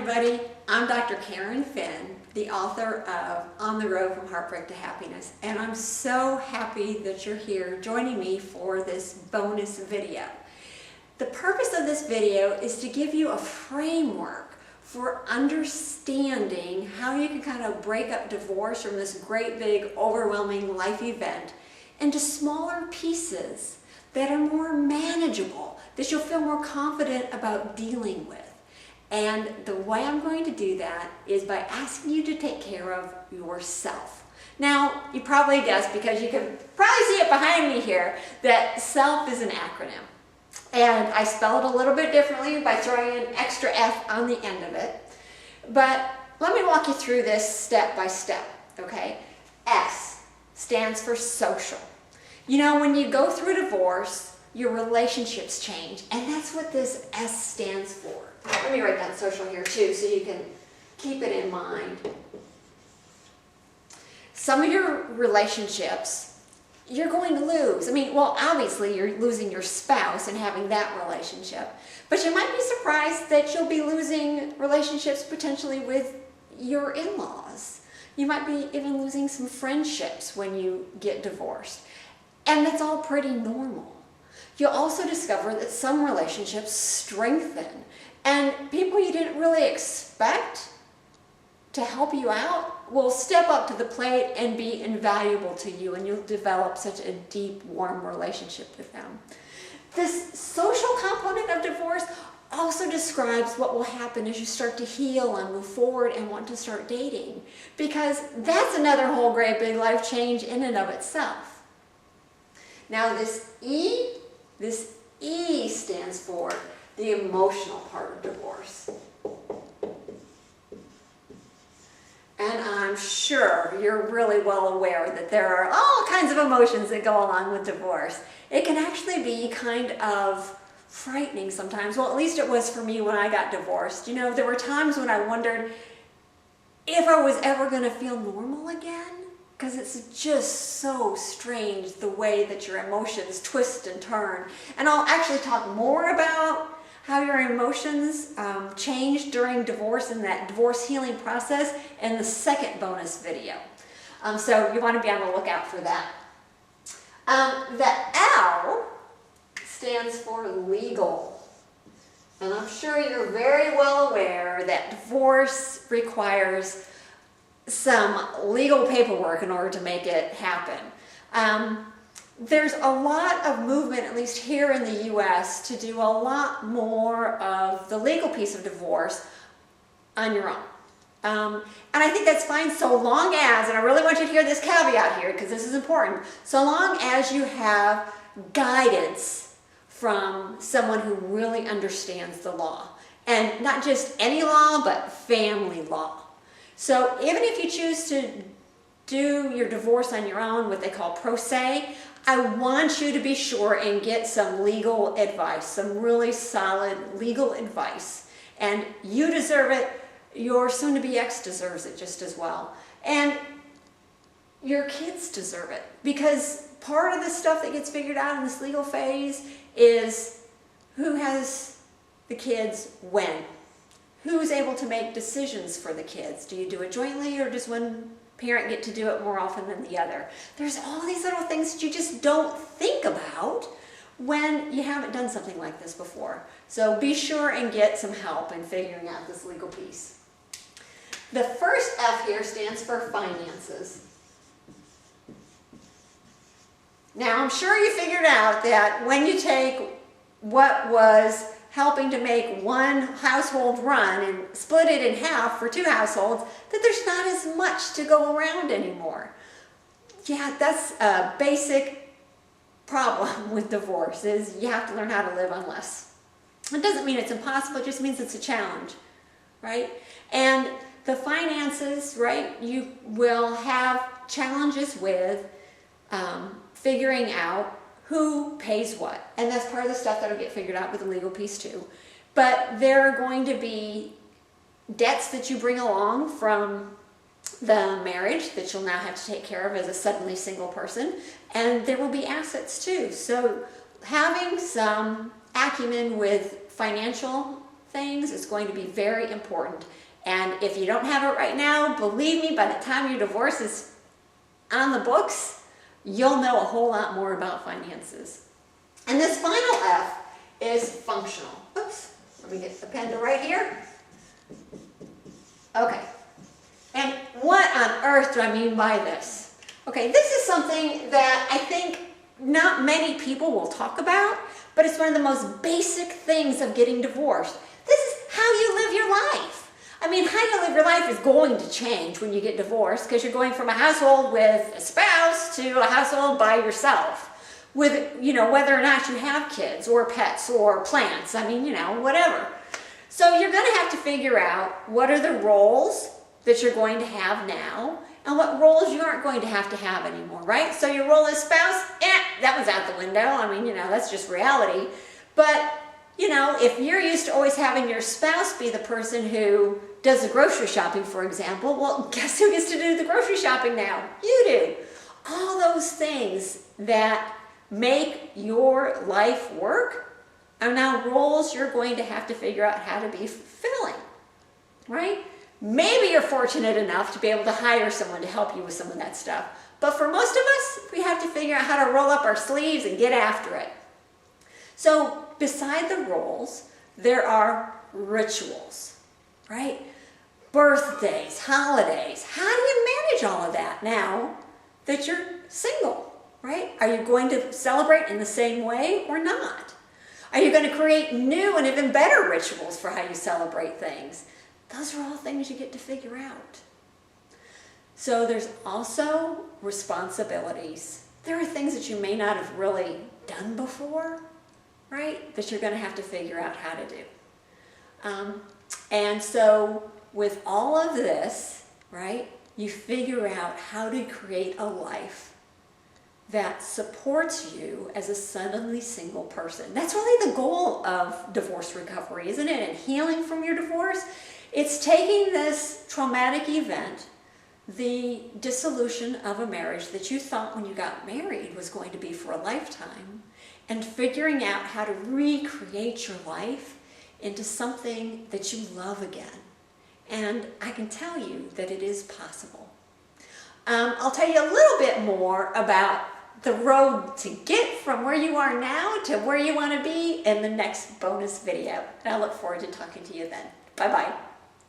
everybody. I'm Dr. Karen Finn, the author of On the Road from Heartbreak to Happiness, and I'm so happy that you're here joining me for this bonus video. The purpose of this video is to give you a framework for understanding how you can kind of break up divorce from this great big overwhelming life event into smaller pieces that are more manageable, that you'll feel more confident about dealing with. And the way I'm going to do that is by asking you to take care of yourself. Now, you probably guessed, because you can probably see it behind me here, that SELF is an acronym. And I spell it a little bit differently by throwing an extra F on the end of it. But let me walk you through this step by step, okay? S stands for social. You know, when you go through divorce, your relationships change, and that's what this S stands for. Let me write down social here too, so you can keep it in mind. Some of your relationships you're going to lose. I mean, well, obviously you're losing your spouse and having that relationship, but you might be surprised that you'll be losing relationships potentially with your in-laws. You might be even losing some friendships when you get divorced, and that's all pretty normal. You'll also discover that some relationships strengthen, and people you didn't really expect to help you out will step up to the plate and be invaluable to you, and you'll develop such a deep, warm relationship with them. This social component of divorce also describes what will happen as you start to heal and move forward and want to start dating, because that's another whole great big life change in and of itself. Now this E stands for the emotional part of divorce. And I'm sure you're really well aware that there are all kinds of emotions that go along with divorce. It can actually be kind of frightening sometimes. Well, at least it was for me when I got divorced. You know, there were times when I wondered if I was ever going to feel normal again, because it's just so strange the way that your emotions twist and turn. And I'll actually talk more about how your emotions change during divorce and that divorce healing process in the second bonus video. So you want to be on the lookout for that. The L stands for legal. And I'm sure you're very well aware that divorce requires some legal paperwork in order to make it happen. There's a lot of movement, at least here in the US, to do a lot more of the legal piece of divorce on your own. And I think that's fine so long as, and I really want you to hear this caveat here because this is important, so long as you have guidance from someone who really understands the law. And not just any law, but family law. So even if you choose to do your divorce on your own, what they call pro se, I want you to be sure and get some legal advice, some really solid legal advice. And you deserve it. Your soon-to-be ex deserves it just as well. And your kids deserve it. Because part of the stuff that gets figured out in this legal phase is who has the kids when. Who's able to make decisions for the kids? Do you do it jointly, or does one parent get to do it more often than the other? There's all these little things that you just don't think about when you haven't done something like this before. So be sure and get some help in figuring out this legal piece. The first F here stands for finances. Now, I'm sure you figured out that when you take what was helping to make one household run and split it in half for two households, that there's not as much to go around anymore. Yeah, that's a basic problem with divorce, is you have to learn how to live on less. It doesn't mean it's impossible, it just means it's a challenge, right? And the finances, right, you will have challenges with figuring out who pays what. And that's part of the stuff that'll get figured out with the legal piece too. But there are going to be debts that you bring along from the marriage that you'll now have to take care of as a suddenly single person. And there will be assets too. So having some acumen with financial things is going to be very important. And if you don't have it right now, believe me, by the time your divorce is on the books, you'll know a whole lot more about finances. And this final F is functional. Oops, let me get the pen to write here. Okay, and what on earth do I mean by this? Okay, this is something that I think not many people will talk about, but it's one of the most basic things of getting divorced. This is how you live your life. I mean, how you live your life is going to change when you get divorced because you're going from a household with a spouse to a household by yourself with, you know, whether or not you have kids or pets or plants. I mean, you know, whatever. So you're going to have to figure out what are the roles that you're going to have now and what roles you aren't going to have anymore, right? So your role as spouse, that was out the window. I mean, you know, that's just reality. But you know, if you're used to always having your spouse be the person who does the grocery shopping, for example, well, guess who gets to do the grocery shopping now? You do. All those things that make your life work are now roles you're going to have to figure out how to be fulfilling, right? Maybe you're fortunate enough to be able to hire someone to help you with some of that stuff. But for most of us, we have to figure out how to roll up our sleeves and get after it. So beside the roles, there are rituals, right? Birthdays, holidays. How do you manage all of that now that you're single, right? Are you going to celebrate in the same way or not? Are you going to create new and even better rituals for how you celebrate things? Those are all things you get to figure out. So there's also responsibilities. There are things that you may not have really done before, right, that you're going to have to figure out how to do. And so with all of this, right, you figure out how to create a life that supports you as a suddenly single person. That's really the goal of divorce recovery, isn't it? And healing from your divorce. It's taking this traumatic event, the dissolution of a marriage that you thought when you got married was going to be for a lifetime, and figuring out how to recreate your life into something that you love again. And I can tell you that it is possible. I'll tell you a little bit more about the road to get from where you are now to where you want to be in the next bonus video. And I look forward to talking to you then. Bye-bye.